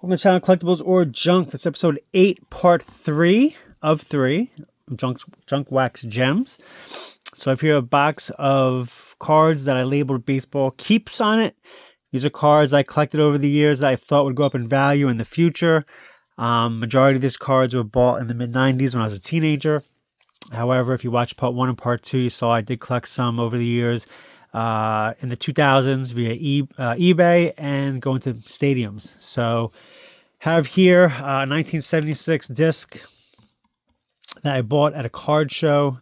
Welcome to the channel, Collectibles or Junk. This is episode 8, part 3 of 3, Junk Wax Gems. So I have here a box of cards that I labeled baseball keeps on it. These are cards I collected over the years that I thought would go up in value in the future. Majority of these cards were bought in the mid-90s when I was a teenager. However, if you watch part 1 and part 2, you saw I did collect some over the years in the 2000s via eBay and going to stadiums. So have here a 1976 disc that I bought at a card show.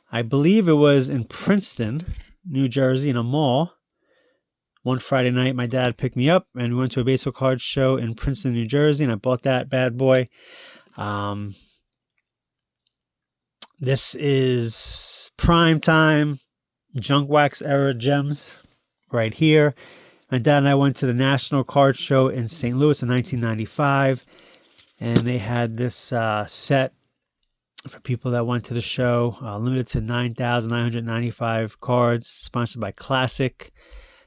I believe it was in Princeton, New Jersey, in a mall. One Friday night, my dad picked me up and we went to a baseball card show in Princeton, New Jersey, and I bought that bad boy. This is prime time junk wax era gems right here. My dad and I went to the National Card Show in St. Louis in 1995, and they had this set for people that went to the show, limited to 9,995 cards, sponsored by Classic.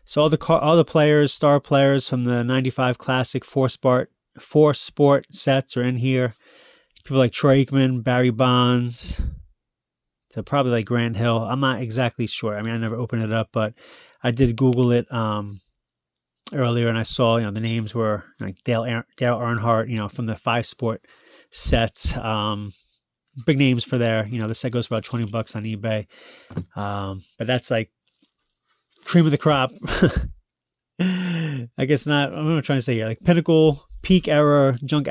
So all the players, star players from the 95 Classic four sport sets are in here. People like Troy Aikman, Barry Bonds, to probably like Grant Hill. I'm not exactly sure. I mean, I never opened it up, but I did Google it earlier, and I saw, the names were like Dale Earnhardt, from the 5 sport sets. Big names for there. The set goes for about $20 on eBay. But that's like cream of the crop. I guess not. I'm not trying to say here, like pinnacle, peak era, junk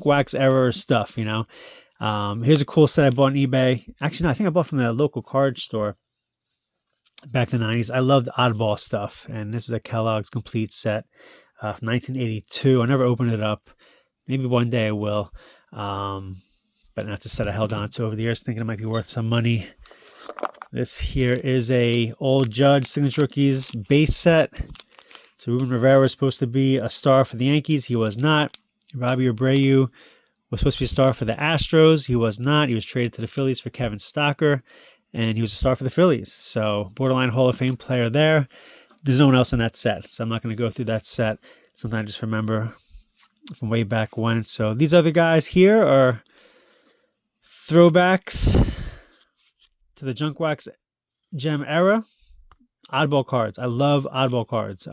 wax era stuff. Here's a cool set I bought on eBay. Actually, no, I think I bought from the local card store back in the 90s. I loved oddball stuff, and this is a Kellogg's complete set from 1982. I never opened it up. Maybe one day I will. But that's a set I held on to over the years, thinking it might be worth some money. This here is a old Judge Signature Rookies base set. So Ruben Rivera was supposed to be a star for the Yankees. He was not. Robbie Abreu was supposed to be a star for the Astros. He was not. He was traded to the Phillies for Kevin Stocker, and he was a star for the Phillies. So borderline Hall of Fame player there. There's no one else in that set, so I'm not going to go through that set. Something I just remember from way back when. So these other guys here are throwbacks to the junk wax gem era. Oddball cards. I love oddball cards.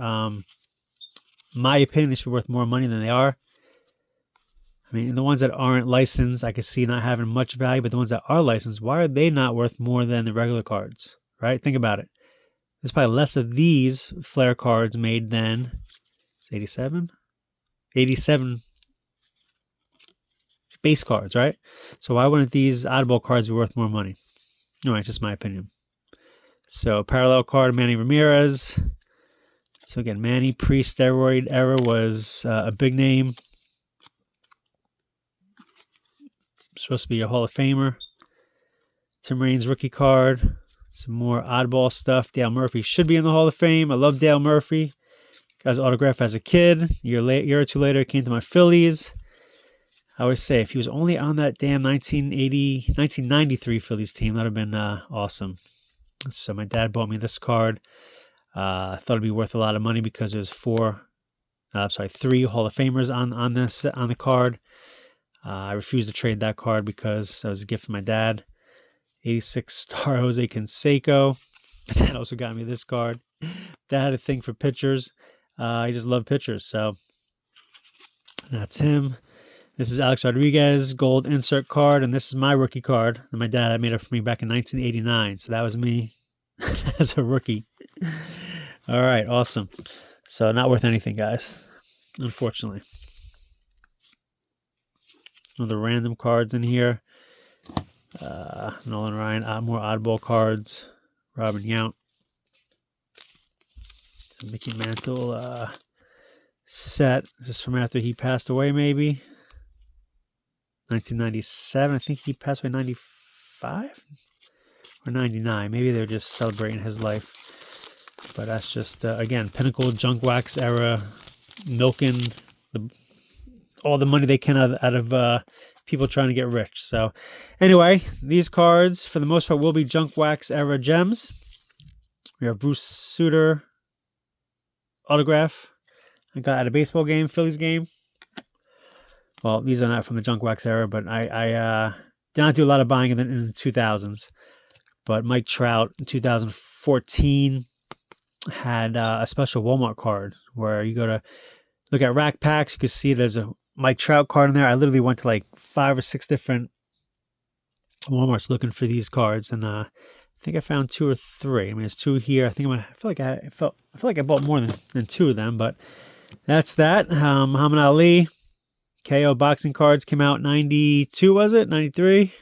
My opinion, they should be worth more money than they are. I mean, the ones that aren't licensed, I can see not having much value, but the ones that are licensed, why are they not worth more than the regular cards, right? Think about it. There's probably less of these Flair cards made than, it's 87? 87 base cards, right? So why wouldn't these oddball cards be worth more money? Anyway, just my opinion. So parallel card, Manny Ramirez. So again, Manny pre-steroid era was a big name. Supposed to be a Hall of Famer. Tim Raines rookie card. Some more oddball stuff. Dale Murphy should be in the Hall of Fame. I love Dale Murphy. Got his autograph as a kid. Year or two later, came to my Phillies. I always say, if he was only on that damn 1993 Phillies team, that would have been awesome. So my dad bought me this card. I thought it'd be worth a lot of money because there's 3 Hall of Famers on the card. I refused to trade that card because that was a gift from my dad. 86 star Jose Canseco. But that also got me this card. Dad had a thing for pitchers. He just loved pitchers. So that's him. This is Alex Rodriguez gold insert card. And this is my rookie card that my dad had made up for me back in 1989. So that was me as a rookie. All right. Awesome. So not worth anything, guys. Unfortunately. Other random cards in here. Nolan Ryan, more oddball cards. Robin Yount. Some Mickey Mantle set. This is from after he passed away, maybe. 1997. I think he passed away in 95 or 99. Maybe they're just celebrating his life. But that's just, again, pinnacle junk wax era, milking all the money they can out of people trying to get rich. So anyway, these cards for the most part will be junk wax era gems. We have Bruce Sutter autograph I got at a baseball game, Phillies game. Well, these are not from the junk wax era, but I did not do a lot of buying in the 2000s. But Mike Trout in 2014 had a special Walmart card where you go to look at rack packs. You can see there's a Mike Trout card in there. I literally went to like 5 or 6 different Walmarts looking for these cards, and I think I found 2 or 3. I mean, there's 2 here. I think I feel like I bought more than 2 of them, but that's that. Muhammad Ali KO boxing cards came out 92, was it? 93?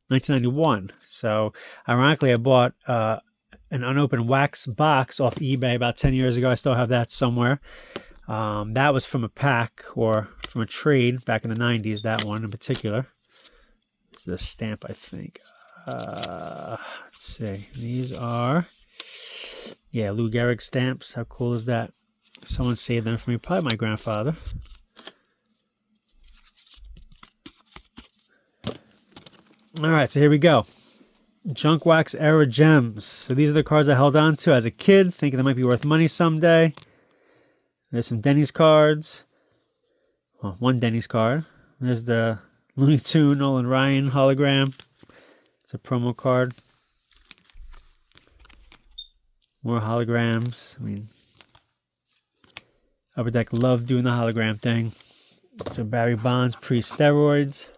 1991. So, ironically, I bought an unopened wax box off eBay about 10 years ago. I still have that somewhere. That was from a pack or from a trade back in the 90s, that one in particular. This is a stamp, I think. Let's see. These are, yeah, Lou Gehrig stamps. How cool is that? Someone saved them for me, probably my grandfather. All right, so here we go. Junk wax era gems. So these are the cards I held on to as a kid, thinking they might be worth money someday. There's some Denny's cards. Well, one Denny's card. There's the Looney Tune Nolan Ryan hologram. It's a promo card. More holograms. I mean, Upper Deck loved doing the hologram thing. So Barry Bonds pre-steroids.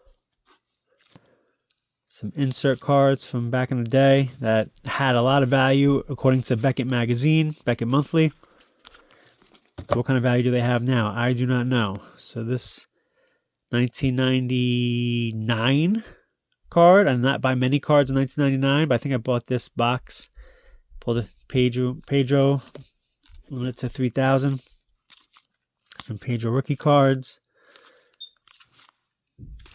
Some insert cards from back in the day that had a lot of value according to Beckett Magazine, Beckett Monthly. What kind of value do they have now? I do not know. So this 1999 card. I did not buy many cards in 1999, but I think I bought this box. Pulled a Pedro, limited to 3,000. Some Pedro rookie cards.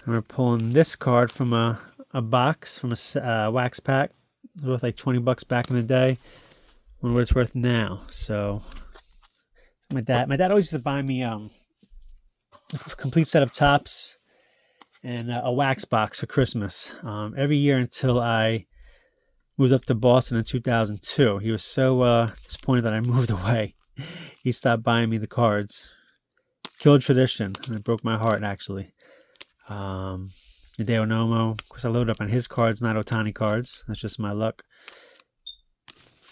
And we're pulling this card from a box from a wax pack. It was worth like $20 back in the day. I wonder what it's worth now. So my dad always used to buy me a complete set of tops and a wax box for Christmas every year until I moved up to Boston in 2002. He was so disappointed that I moved away. He stopped buying me the cards. Killed tradition. And it broke my heart, actually. Hideo Nomo. Of course, I loaded up on his cards, not Ohtani cards. That's just my luck.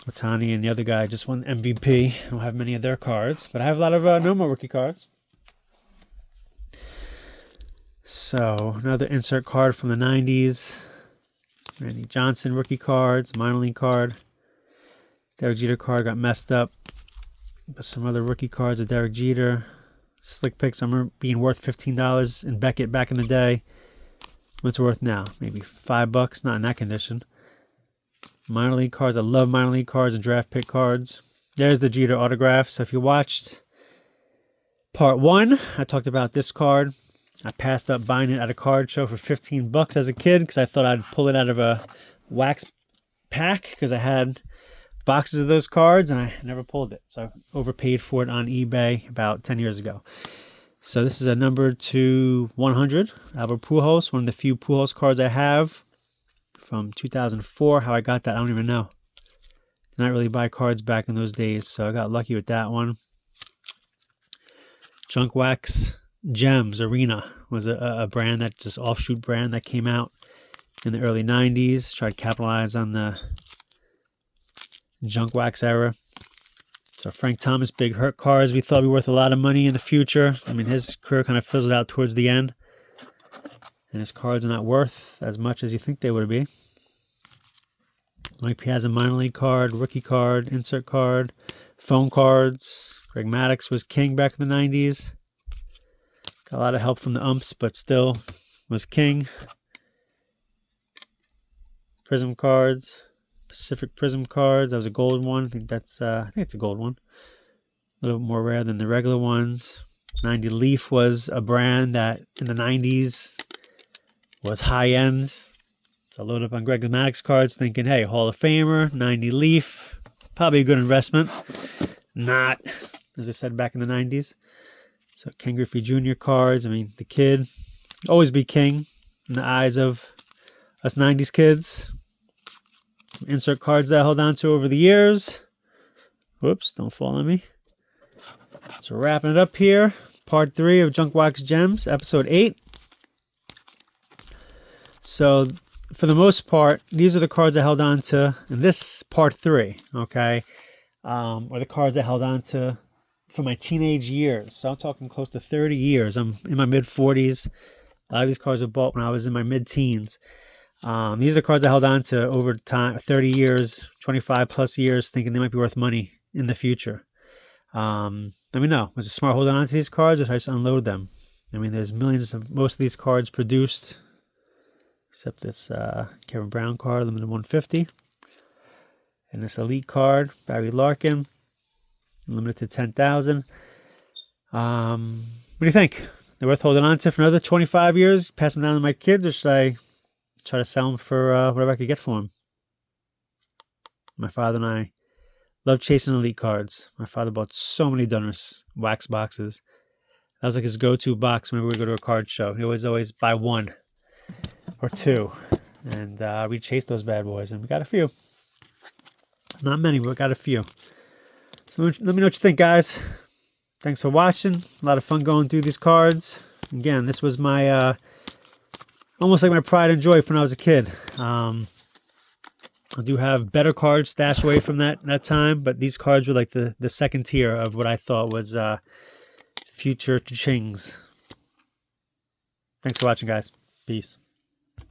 Ohtani and the other guy just won MVP. I don't have many of their cards, but I have a lot of Nomo rookie cards. So, another insert card from the 90s. Randy Johnson rookie cards, minor league card. Derek Jeter card got messed up. But some other rookie cards of Derek Jeter. Slick picks. I remember being worth $15 in Beckett back in the day. What's it worth now? Maybe $5, not in that condition. Minor league cards. I love minor league cards and draft pick cards. There's the Jeter autograph. So if you watched part 1, I talked about this card. I passed up buying it at a card show for $15 as a kid because I thought I'd pull it out of a wax pack because I had boxes of those cards and I never pulled it. So I overpaid for it on eBay about 10 years ago. So this is a number to 100. Albert Pujols, one of the few Pujols cards I have from 2004. How I got that, I don't even know. Did not really buy cards back in those days, so I got lucky with that one. Junk Wax Gems Arena was a brand, that just offshoot brand that came out in the early 90s. Tried to capitalize on the junk wax era. So Frank Thomas, big hurt cards we thought would be worth a lot of money in the future. I mean, his career kind of fizzled out towards the end. And his cards are not worth as much as you think they would be. Mike Piazza minor league card, rookie card, insert card, phone cards. Greg Maddux was king back in the 90s. Got a lot of help from the umps, but still was king. Prism cards. Pacific Prism cards. That was a gold one. I think it's a gold one. A little bit more rare than the regular ones. 90 Leaf was a brand that in the 90s was high end. So I loaded up on Greg Maddux cards thinking, hey, Hall of Famer, 90 Leaf, probably a good investment. Not, as I said, back in the 90s. So Ken Griffey Jr. cards. I mean, the kid, always be king in the eyes of us 90s kids. Insert cards that I held on to over the years. Whoops, don't fall on me. So wrapping it up here. part 3 of Junk Wax Gems, episode 8. So, for the most part, these are the cards I held on to in this part 3, okay? Or the cards I held on to for my teenage years. So I'm talking close to 30 years. I'm in my mid-40s. A lot of these cards were bought when I was in my mid-teens. These are cards I held on to over time, 30 years, 25 plus years, thinking they might be worth money in the future. Let me know. Was it smart holding on to these cards, or should I just unload them? I mean, there's millions of most of these cards produced, except this Kevin Brown card, limited 150. And this Elite card, Barry Larkin, limited to 10,000. What do you think? They're worth holding on to for another 25 years, pass them down to my kids, or should I try to sell them for whatever I could get for them? My father and I love chasing Elite cards. My father bought so many Dunner's wax boxes. That was like his go-to box whenever we go to a card show. He always buy 1 or 2. And we chased those bad boys, and we got a few. Not many, but we got a few. So let me know what you think, guys. Thanks for watching. A lot of fun going through these cards. Again, this was my almost like my pride and joy from when I was a kid. I do have better cards stashed away from that time, but these cards were like the second tier of what I thought was future chings. Thanks for watching, guys. Peace.